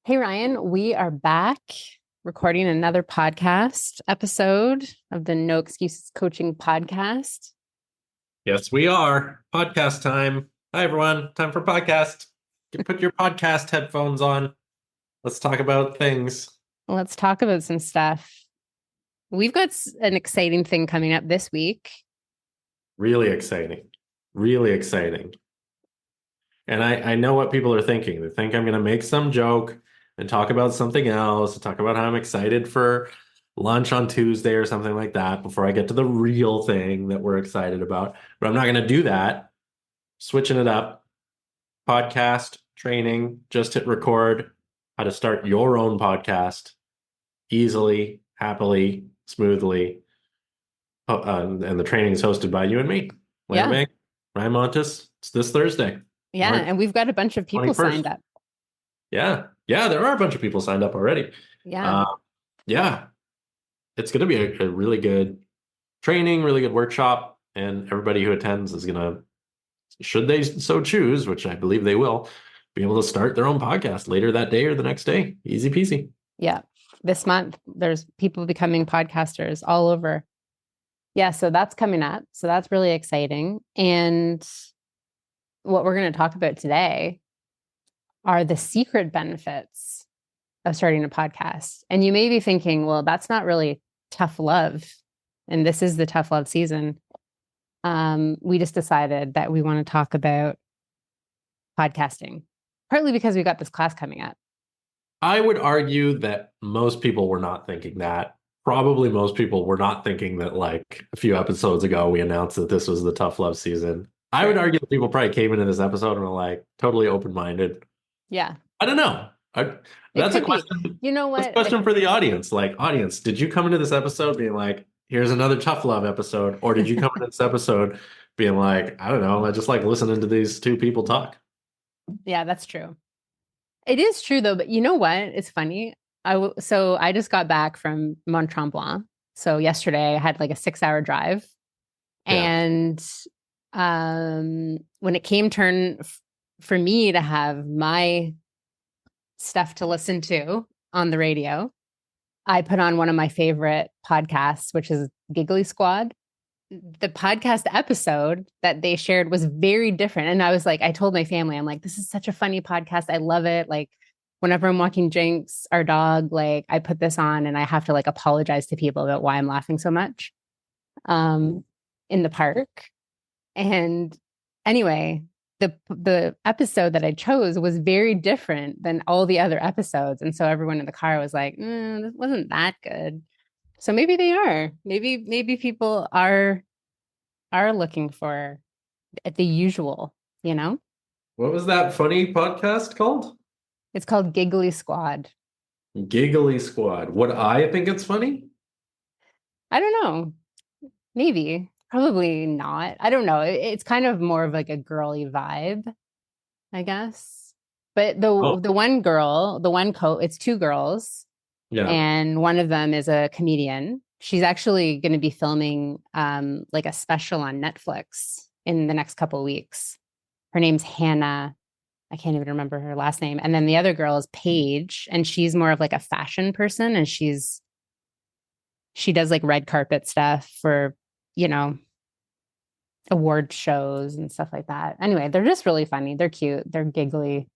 Hey, Ryan, we are back recording another podcast episode of the No Excuses Coaching Podcast. Yes, we are. Podcast time. Hi, everyone. Time for podcast. You put your podcast headphones on. Let's talk about things. Let's talk about some stuff. We've got an exciting thing coming up this week. Really exciting. Really exciting. And I know what people are thinking. They think I'm going to make some joke and talk about something else, talk about how I'm excited for lunch on Tuesday or something like that before I get to the real thing that we're excited about. But I'm not going to do that. Switching it up. Podcast training, just hit record, how to start your own podcast easily, happily, smoothly. And the training is hosted by you and me, Lana Yeah. Bank, Ryan Montes. It's this Thursday. Yeah. March And we've got a bunch of people 21st. signed up. Yeah. Yeah, there are a bunch of people signed up already. Yeah. Yeah. It's going to be a really good training, really good workshop. And everybody who attends is going to, should they so choose, which I believe they will, be able to start their own podcast later that day or the next day. Easy peasy. Yeah. This month, there's people becoming podcasters all over. Yeah. So that's coming up. So that's really exciting. And what we're going to talk about today are the secret benefits of starting a podcast. And you may be thinking, well, that's not really tough love. And this is the tough love season. We just decided that we want to talk about podcasting, partly because we got this class coming up. I would argue that most people were not thinking that. Probably most people were not thinking that, like, a few episodes ago we announced that this was the tough love season. I would argue that people probably came into this episode and were like totally open-minded. Yeah. I don't know. That's a question. You know what? That's a question for the audience. Like, audience, did you come into this episode being like, here's another tough love episode? Or did you come into this episode being like, I don't know, I just like listening to these two people talk? Yeah, that's true. It is true though, but you know what? It's funny. So I just got back from Mont Tremblant. So yesterday I had like a 6-hour drive. Yeah. And when it came turn for me to have my stuff to listen to on the radio, I put on one of my favorite podcasts, which is Giggly Squad. The podcast episode that they shared was very different. And I was like, I told my family, I'm like, this is such a funny podcast. I love it. Like, whenever I'm walking Jinx, our dog, like, I put this on and I have to like apologize to people about why I'm laughing so much in the park. And anyway, the episode that I chose was very different than all the other episodes. And so everyone in the car was like, this wasn't that good. So maybe they are. Maybe people are looking for the usual, you know? What was that funny podcast called? It's called Giggly Squad. Giggly Squad. Would I think it's funny? I don't know. Maybe. Probably not. I don't know. It's kind of more of like a girly vibe, I guess. But the one girl, it's two girls. Yeah. And one of them is a comedian. She's actually going to be filming like a special on Netflix in the next couple of weeks. Her name's Hannah. I can't even remember her last name. And then the other girl is Paige, and she's more of like a fashion person, and she does like red carpet stuff for, award shows and stuff like that. Anyway, they're just really funny. They're cute. They're giggly.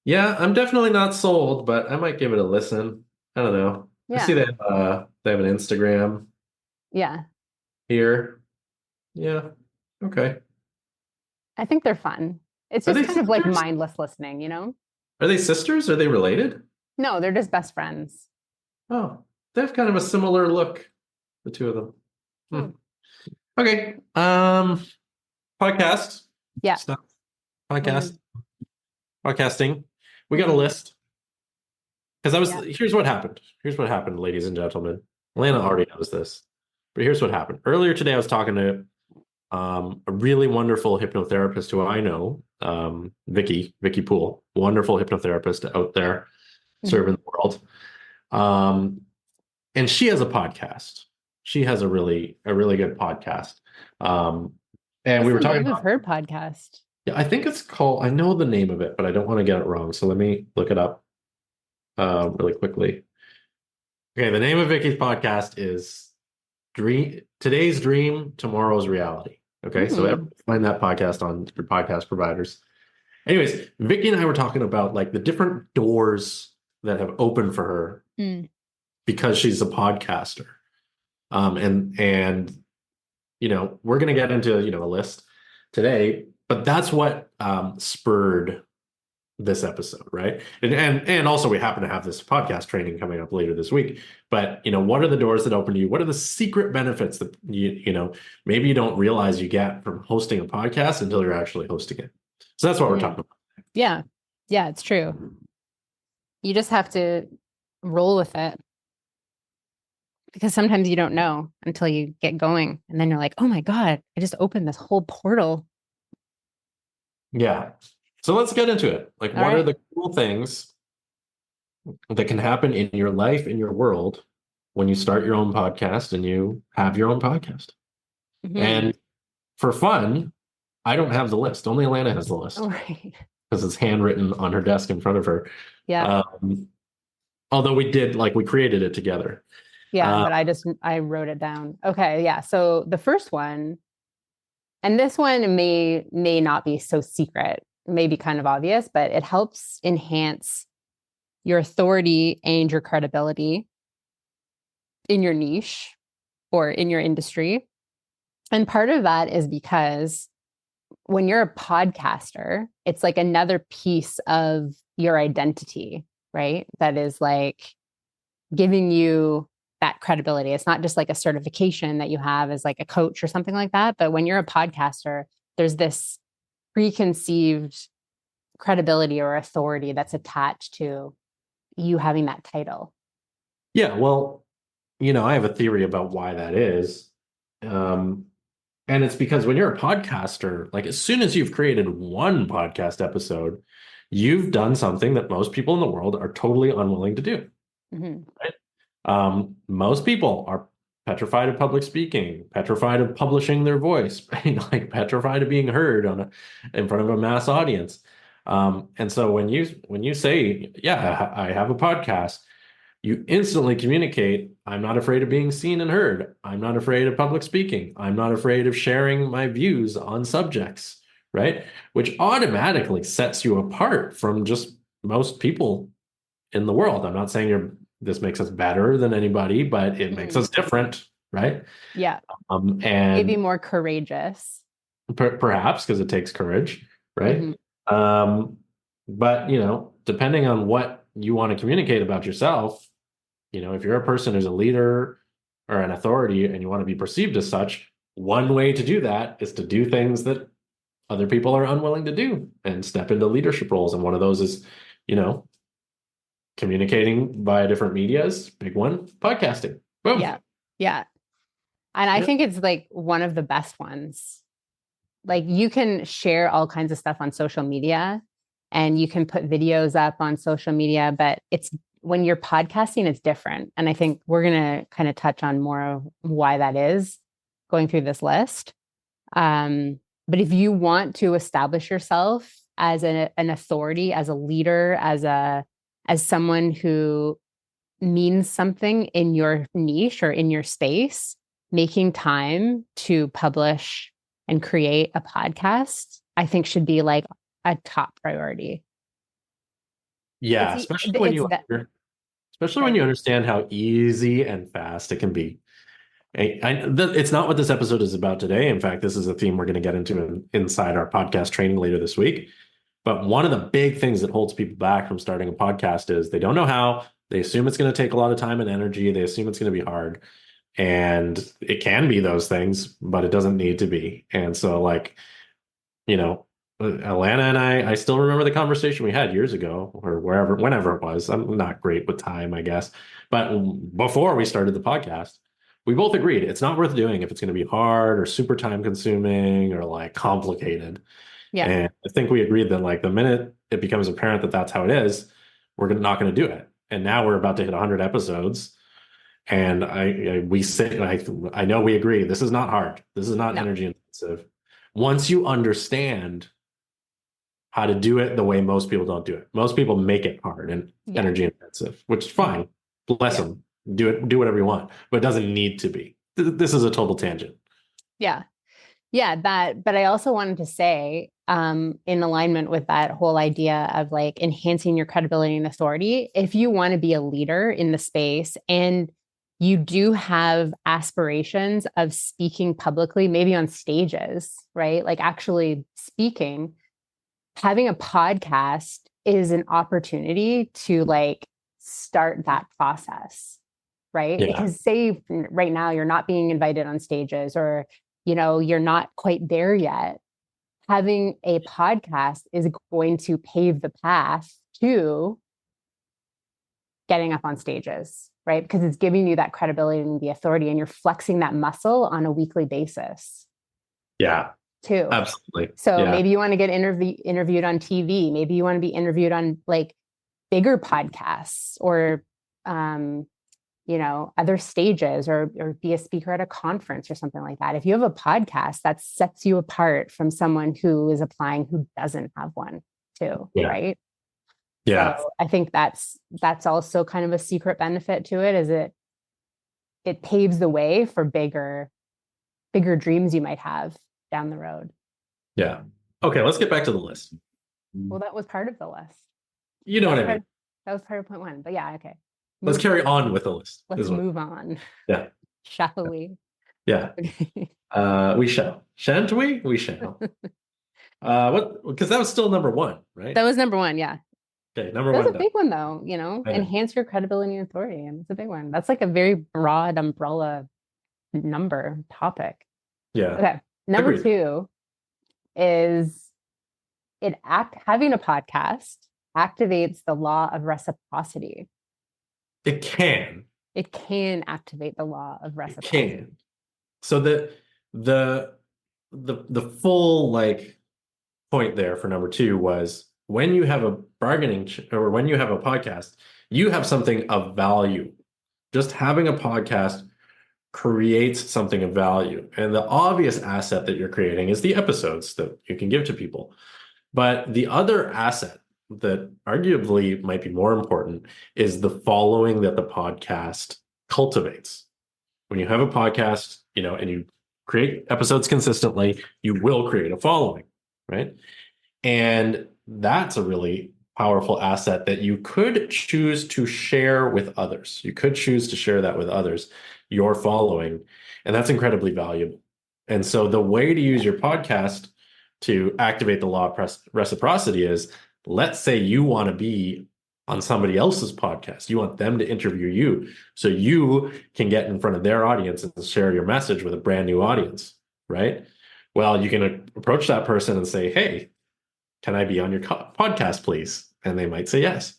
Yeah, I'm definitely not sold, but I might give it a listen. I don't know. Yeah. I see they have an Instagram. Yeah. Here. Yeah. Okay. I think they're fun. It's just kind of like mindless listening, you know? Are they sisters? Are they related? No, they're just best friends. Oh, they have kind of a similar look, the two of them. Okay. Podcast. Yeah. Stuff. Podcast. Podcasting. We got a list. Because here's what happened. Here's what happened, ladies and gentlemen. Alanna already knows this. But here's what happened. Earlier today, I was talking to a really wonderful hypnotherapist who I know, Vicky Poole, wonderful hypnotherapist out there serving the world. And she has a podcast. She has a really good podcast. And we were talking about her podcast. Yeah, I think it's called, I know the name of it, but I don't want to get it wrong. So let me look it up. really quickly. Okay, the name of Vicky's podcast is Today's Dream, Tomorrow's Reality. Okay, so Mm, everyone find that podcast on your podcast providers. Anyways, Vicky and I were talking about like the different doors that have opened for her mm, because she's a podcaster. And we're gonna get into a list today, but that's what spurred this episode, right? And also we happen to have this podcast training coming up later this week. But what are the doors that open to you? What are the secret benefits that maybe you don't realize you get from hosting a podcast until you're actually hosting it? So that's what we're mm. talking about. Yeah. Yeah, it's true. You just have to roll with it because sometimes you don't know until you get going. And then you're like, oh my God, I just opened this whole portal. Yeah. So let's get into it. Like, All what are right. the cool things that can happen in your life, in your world, when you start your own podcast and you have your own podcast? Mm-hmm. And for fun, I don't have the list. Only Alanna has the All list right. because it's handwritten on her desk in front of her. Yeah. Um, although we created it together. Yeah. Uh, But I wrote it down. Okay. Yeah. So the first one, and this one may not be so secret, it may be kind of obvious, but it helps enhance your authority and your credibility in your niche or in your industry. And part of that is because when you're a podcaster, it's like another piece of your identity, right? That is like giving you that credibility. It's not just like a certification that you have as like a coach or something like that. But when you're a podcaster, there's this preconceived credibility or authority that's attached to you having that title. yeah, well, I have a theory about why that is. Um, and it's because when you're a podcaster, like as soon as you've created one podcast episode, you've done something that most people in the world are totally unwilling to do. Mm-hmm. Right? Most people are petrified of public speaking, petrified of publishing their voice, right? Like petrified of being heard in front of a mass audience. And so when you say, yeah, I have a podcast, you instantly communicate, I'm not afraid of being seen and heard. I'm not afraid of public speaking. I'm not afraid of sharing my views on subjects, right? Which automatically sets you apart from just most people in the world. I'm not saying this makes us better than anybody, but it makes Mm-hmm. us different, right? Yeah. Maybe And more courageous. perhaps because it takes courage, right? Mm-hmm. Um, but depending on what you want to communicate about yourself, if you're a person who's a leader or an authority and you want to be perceived as such, one way to do that is to do things that other people are unwilling to do and step into leadership roles. And one of those is, you know, communicating via different medias. Big one, podcasting. Boom. Yeah. Yeah. And I Yeah. think it's like one of the best ones. Like you can share all kinds of stuff on social media and you can put videos up on social media, but it's when you're podcasting, it's different. And I think we're going to kind of touch on more of why that is going through this list. But if you want to establish yourself as an authority, as a leader, as someone who means something in your niche or in your space, making time to publish and create a podcast, I think should be like a top priority. Yeah, It's that. especially when Sorry. you understand how easy and fast it can be. It's not what this episode is about today. In fact, this is a theme we're going to get into inside our podcast training later this week. But one of the big things that holds people back from starting a podcast is they don't know how. They assume it's going to take a lot of time and energy. They assume it's going to be hard. And it can be those things, but it doesn't need to be. And so, like, Alanna and I still remember the conversation we had years ago or whenever it was. I'm not great with time, I guess. But before we started the podcast, we both agreed it's not worth doing if it's going to be hard or super time consuming or like complicated. Yeah. And I think we agreed that like the minute it becomes apparent that that's how it is, not going to do it. And now we're about to hit 100 episodes. And I know we agree. This is not hard. This is not No. energy intensive. Once you understand how to do it the way most people don't do it. Most people make it hard and Yeah. energy intensive, which is fine. Bless Yeah. them. Do whatever you want, but it doesn't need to be. This is a total tangent. Yeah. Yeah, but I also wanted to say, in alignment with that whole idea of like enhancing your credibility and authority, if you want to be a leader in the space and you do have aspirations of speaking publicly, maybe on stages, right? Like actually speaking, having a podcast is an opportunity to like start that process, right? Yeah. Because say right now you're not being invited on stages, or you're not quite there yet. Having a podcast is going to pave the path to getting up on stages, right? Because it's giving you that credibility and the authority, and you're flexing that muscle on a weekly basis Yeah. too. Absolutely. So Yeah. maybe you want to get interviewed on TV. Maybe you want to be interviewed on like bigger podcasts, or other stages, or be a speaker at a conference or something like that. If you have a podcast, that sets you apart from someone who is applying who doesn't have one too, Yeah. right? Yeah. So I think that's also kind of a secret benefit to it, is it paves the way for bigger dreams you might have down the road. Yeah. Okay, let's get back to the list. Well, that was part of the list. You know what I mean. That was part of point one, but yeah, okay. Let's carry on with the list. Let's move on. Yeah. Shall we? Yeah. We shall. Shan't we? We shall. What? Because that was still number one, right? That was number one, yeah. Okay, number That's one. a big one, though. Enhance your credibility and authority, and it's a big one. That's like a very broad umbrella topic. Yeah. Okay. Number Agreed. 2 is having a podcast activates the law of reciprocity. It can. It can activate the law of reciprocity. It can. So the full like point there for number 2 was when you have a or when you have a podcast, you have something of value. Just having a podcast creates something of value. And the obvious asset that you're creating is the episodes that you can give to people. But the other asset that arguably might be more important is the following that the podcast cultivates. When you have a podcast, and you create episodes consistently, you will create a following, right? And that's a really powerful asset that you could choose to share with others. You could choose to share that with others, your following, and that's incredibly valuable. And so the way to use your podcast to activate the law of reciprocity is, let's say you want to be on somebody else's podcast. You want them to interview you so you can get in front of their audience and share your message with a brand new audience, right? Well, you can approach that person and say, hey, can I be on your podcast, please? And they might say yes.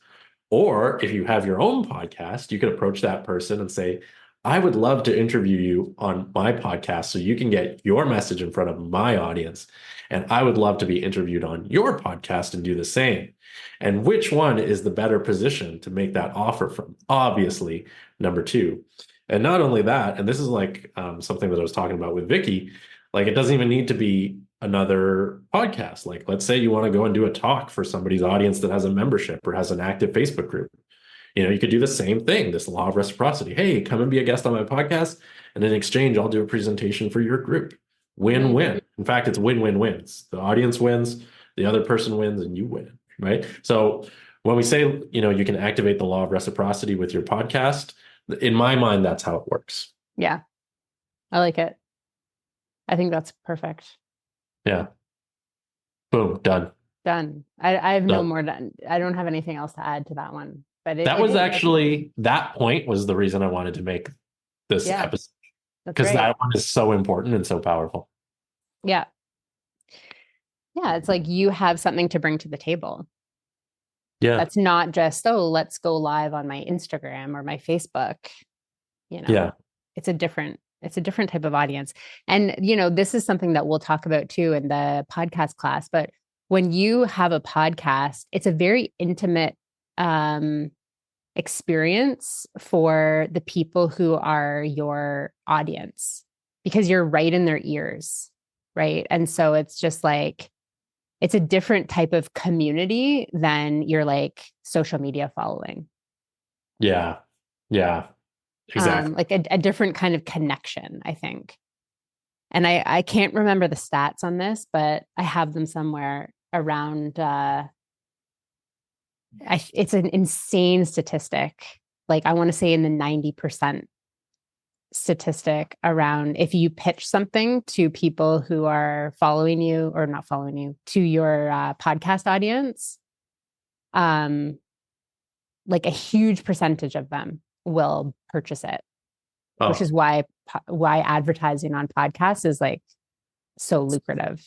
Or if you have your own podcast, you can approach that person and say, I would love to interview you on my podcast so you can get your message in front of my audience. And I would love to be interviewed on your podcast and do the same. And which one is the better position to make that offer from? Obviously, number 2. And not only that, and this is like something that I was talking about with Vicky, like it doesn't even need to be another podcast. Like, let's say you want to go and do a talk for somebody's audience that has a membership or has an active Facebook group. You could do the same thing, this law of reciprocity. Hey, come and be a guest on my podcast. And in exchange, I'll do a presentation for your group. Win-win. In fact, it's win-win-wins. The audience wins, the other person wins, and you win, right? So when we say, you can activate the law of reciprocity with your podcast, in my mind, that's how it works. Yeah. I like it. I think that's perfect. Yeah. Boom. Done. I have no more done. I don't have anything else to add to that one. But that point was the reason I wanted to make this episode, because that one is so important and so powerful. Yeah. Yeah. It's like you have something to bring to the table. Yeah. That's not just, let's go live on my Instagram or my Facebook. Yeah. It's a different type of audience. And, this is something that we'll talk about too in the podcast class. But when you have a podcast, it's a very intimate experience for the people who are your audience, because you're right in their ears, right? And so it's just like, it's a different type of community than your like social media following. Yeah. Yeah. Exactly. Like a different kind of connection, I think. And I can't remember the stats on this, but I have them somewhere around it's an insane statistic. Like I want to say in the 90% statistic around if you pitch something to people who are following you or not following you to your podcast audience, like a huge percentage of them will purchase it, which Oh, is why advertising on podcasts is like so lucrative.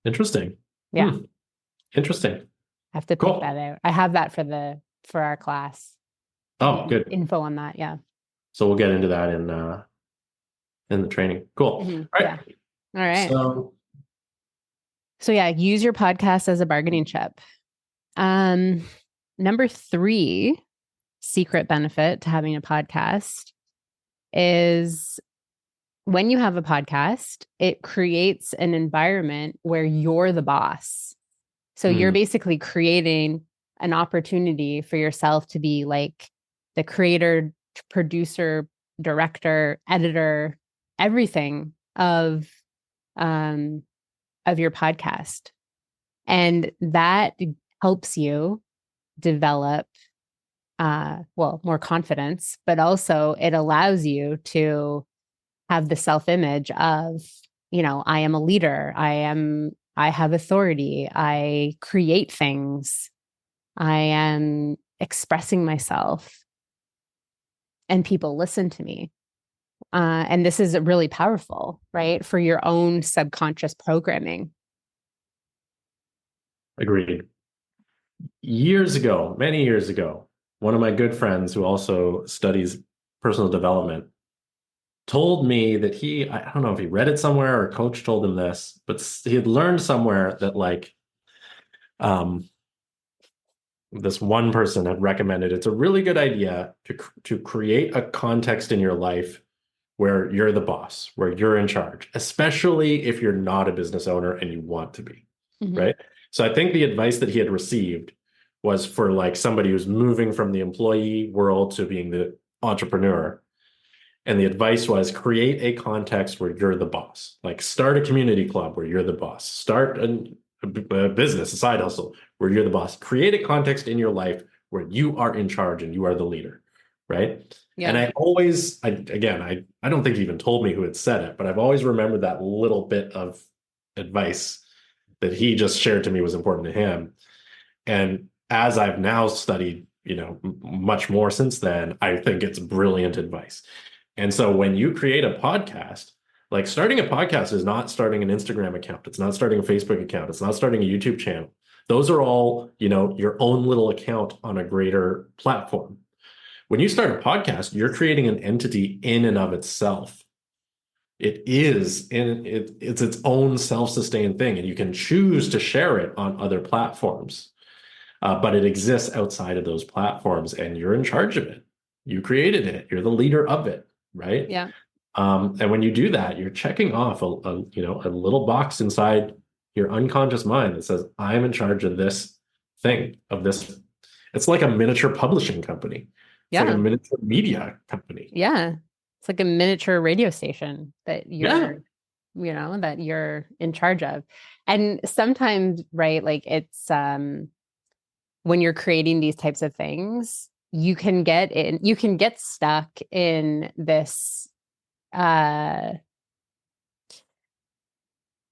interesting. Yeah, Hmm. Interesting. I have to pick that Cool. out. I have that for our class. Oh, good. Info on that. Yeah. So we'll get into that in the training. Cool. Mm-hmm. All Yeah. right. All right. So So yeah, use your podcast as a bargaining chip. Um, Number 3 secret benefit to having a podcast is when you have a podcast, it creates an environment where you're the boss. So you're basically creating an opportunity for yourself to be like the creator, producer, director, editor, everything um of your podcast. And that helps you develop more confidence, but also it allows you to have the self-image of, I am a leader. I have authority. I create things. I am expressing myself and people listen to me. And this is really powerful, right? For your own subconscious programming. agreed. Years ago, many years ago, one of my good friends who also studies personal development told me that I don't know if he read it somewhere or a coach told him this, but he had learned somewhere that um, this one person had recommended it's a really good idea to create a context in your life where you're the boss, where you're in charge, especially if you're not a business owner and you want to be, Mm-hmm. right? So I think the advice that he had received was for like somebody who's moving from the employee world to being the entrepreneur. And the advice was create a context where you're the boss. Like start a community club where you're the boss. Start a business, a side hustle where you're the boss. Create a context in your life where you are in charge and you are the leader, right? And Yeah. I don't think he even told me who had said it, but I've always remembered that little bit of advice that he just shared to me was important to him. And as I've now studied, much more since then, I think it's brilliant advice. And so when you create a podcast, like starting a podcast is not starting an Instagram account. It's not starting a Facebook account. It's not starting a YouTube channel. Those are all, your own little account on a greater platform. When you start a podcast, you're creating an entity in and of itself. It's its own self-sustained thing, and you can choose to share it on other platforms. But it exists outside of those platforms, and you're in charge of it. You created it. You're the leader of it, right? Yeah. And when you do that, you're checking off a little box inside your unconscious mind that says, "I'm in charge of this thing, of this." It's like a miniature publishing company. It's like a Yeah. miniature media company. Yeah. It's like a miniature radio station that Yeah, that you're in charge of. And sometimes, right, like it's when you're creating these types of things, you can get stuck in this uh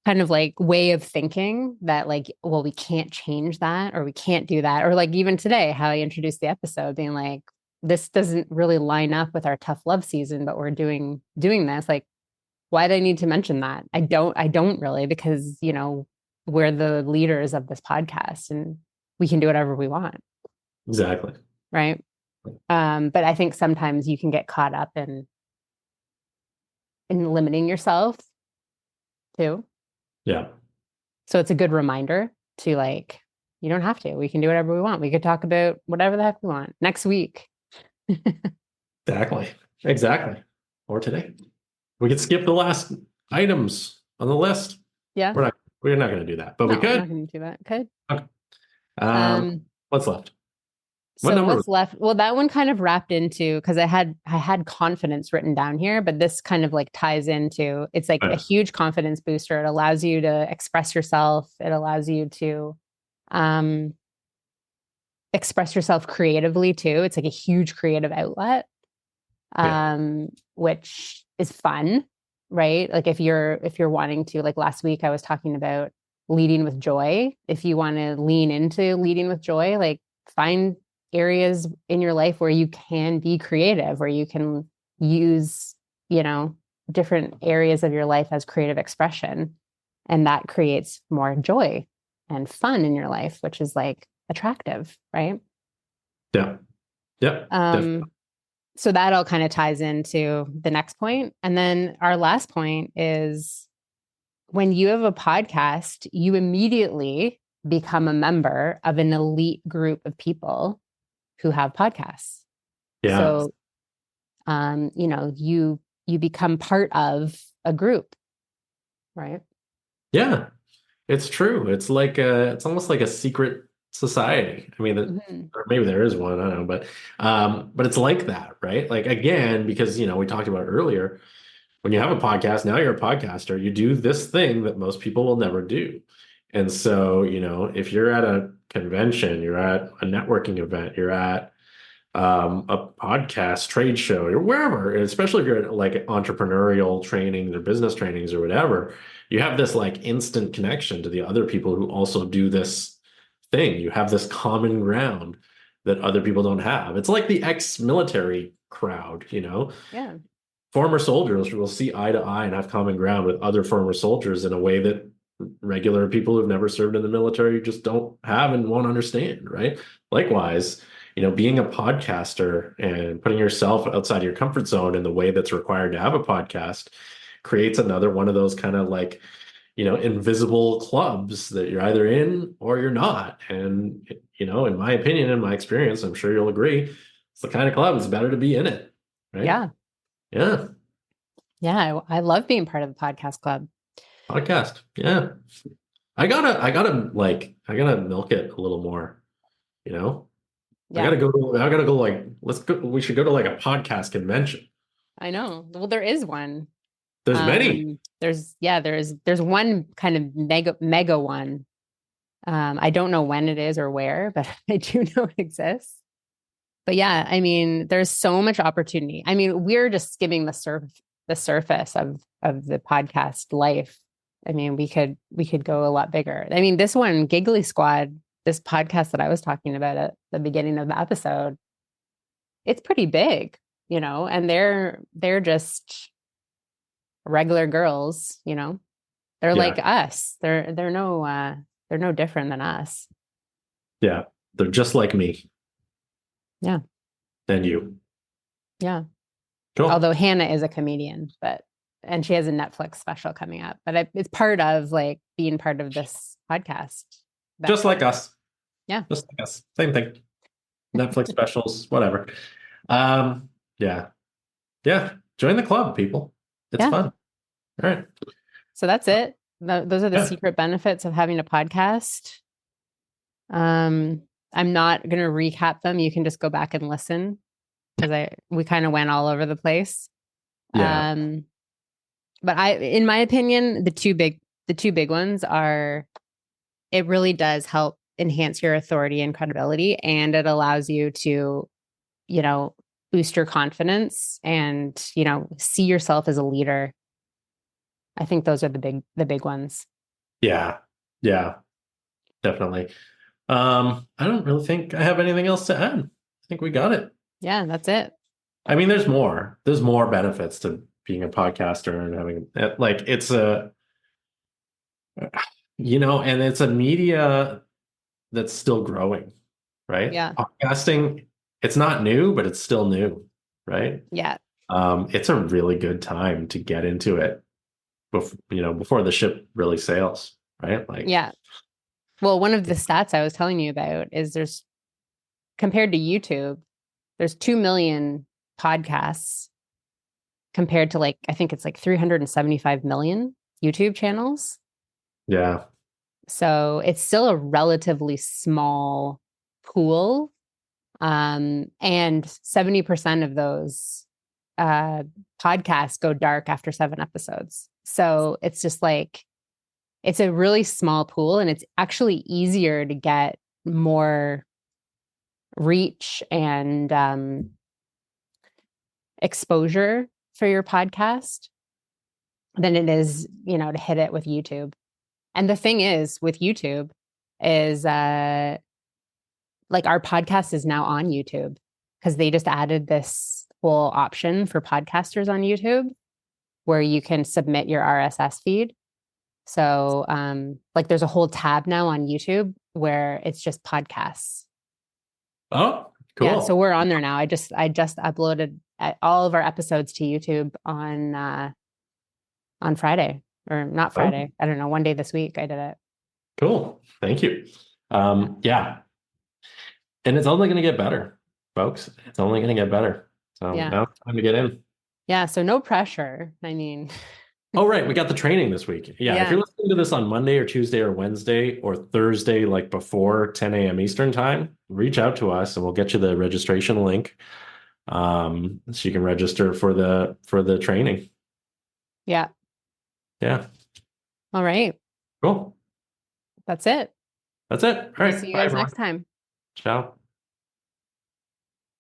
kind of like way of thinking that like, well, we can't change that or we can't do that. Or like even today, how I introduced the episode being like, this doesn't really line up with our tough love season, but we're doing this. Like, why do I need to mention that? I don't really, because we're the leaders of this podcast and we can do whatever we want. exactly. Right. But I think sometimes you can get caught up in limiting yourself too. Yeah, So it's a good reminder to like, you don't have to. We can do whatever we want. We could talk about whatever the heck we want next week. exactly. Exactly. Or today. We could skip the last items on the list. Yeah. We're not We're not going to do that, but we No, we're could. not going to do that. Could. Okay. Um, Um, what's left? What so number? what's left? Well, that one kind of wrapped into because I had confidence written down here, but this kind of like ties into it's like a huge confidence booster. It allows you to express yourself. It allows you to um express yourself creatively too. It's like a huge creative outlet, Yeah. which is fun, right? Like if you're wanting to, like last week I was talking about leading with joy. If you want to lean into leading with joy, like find areas in your life where you can be creative, where you can use, different areas of your life as creative expression. And that creates more joy and fun in your life, which is like attractive, right? Yeah. Yep. Definitely. Um, so that all kind of ties into the next point. And then our last point is when you have a podcast, you immediately become a member of an elite group of people who have podcasts. Yeah. So, you become part of a group, right? Yeah. It's true. It's almost like a secret society. I mean, Mm-hmm. or maybe there is one, I don't know, but it's like that, right? Like again, because we talked about earlier, when you have a podcast, now you're a podcaster, you do this thing that most people will never do. And so, if you're at a convention, you're at a networking event, you're at a podcast trade show or wherever, especially if you're at like entrepreneurial trainings or business trainings or whatever, you have this like instant connection to the other people who also do this thing. You have this common ground that other people don't have. It's like the ex-military crowd. Yeah. Former soldiers will see eye to eye and have common ground with other former soldiers in a way that regular people who've never served in the military just don't have and won't understand, right? Likewise, being a podcaster and putting yourself outside your comfort zone in the way that's required to have a podcast creates another one of those kind of like, invisible clubs that you're either in or you're not. And, in my opinion, in my experience, I'm sure you'll agree, it's the kind of club it's better to be in it, right? Yeah. Yeah. Yeah. I love being part of the podcast club. Podcast. Yeah. I gotta milk it a little more, you know? Yeah. I gotta go like, we should go to like a podcast convention. I know. Well, there is one. There's many. There's one kind of mega one. I don't know when it is or where, but I do know it exists. But yeah, I mean, there's so much opportunity. I mean, we're just skimming the surface of the podcast life. I mean, we could go a lot bigger. I mean, this one, Giggly Squad, this podcast that I was talking about at the beginning of the episode, it's pretty big, and they're just regular girls. They're Yeah. like us. They're no different than us. Yeah. They're just like me Yeah. and you. Yeah. Cool. Although Hannah is a comedian, and she has a Netflix special coming up, but it's part of like being part of this podcast. Just like us. Yeah. Just like us. Same thing. Netflix specials, whatever. Yeah. Yeah. Join the club, people. It's Yeah. fun. All right. So that's it. Those are the Yeah. secret benefits of having a podcast. I'm not going to recap them. You can just go back and listen because we kind of went all over the place. Yeah. But in my opinion, the two big ones are, it really does help enhance your authority and credibility, and it allows you to, boost your confidence and, see yourself as a leader. I think those are the big ones. Yeah. Yeah. Definitely. I don't really think I have anything else to add. I think we got it. Yeah, that's it. I mean, there's more. There's more benefits to being a podcaster and having like it's and it's a media that's still growing, right? Yeah. Podcasting, it's not new, but it's still new, right? Yeah. It's a really good time to get into it before the ship really sails, right? Like, Yeah. Well, one of the stats I was telling you about is compared to YouTube, there's 2 million podcasts compared to I think it's like 375 million YouTube channels. yeah. So it's still a relatively small pool. And 70% of those uh, podcasts go dark after 7 episodes. So it's just like, it's a really small pool, and it's actually easier to get more reach and exposure for your podcast than it is, to hit it with YouTube. And the thing is with YouTube is like our podcast is now on YouTube because they just added this whole option for podcasters on YouTube where you can submit your RSS feed. So like there's a whole tab now on YouTube where it's just podcasts. Oh, Yeah, so cool. we're on there now. I just uploaded all of our episodes to YouTube on Friday, or not Oh, Friday. I don't know, one day this week I did it. cool. Thank you. Yeah. And it's only going to get better, folks. It's only going to get better. So Yeah. now it's time to get in. Yeah, so no pressure. I mean, Oh, right. We got the training this week. Yeah. If yeah. you're listening to this on Monday or Tuesday or Wednesday or Thursday, like before 10 a.m. Eastern time, reach out to us and we'll get you the registration link. So you can register for the training. Yeah. Yeah. All right. Cool. That's it. That's it. All We'll see right. you Bye, guys everyone. next time. Ciao.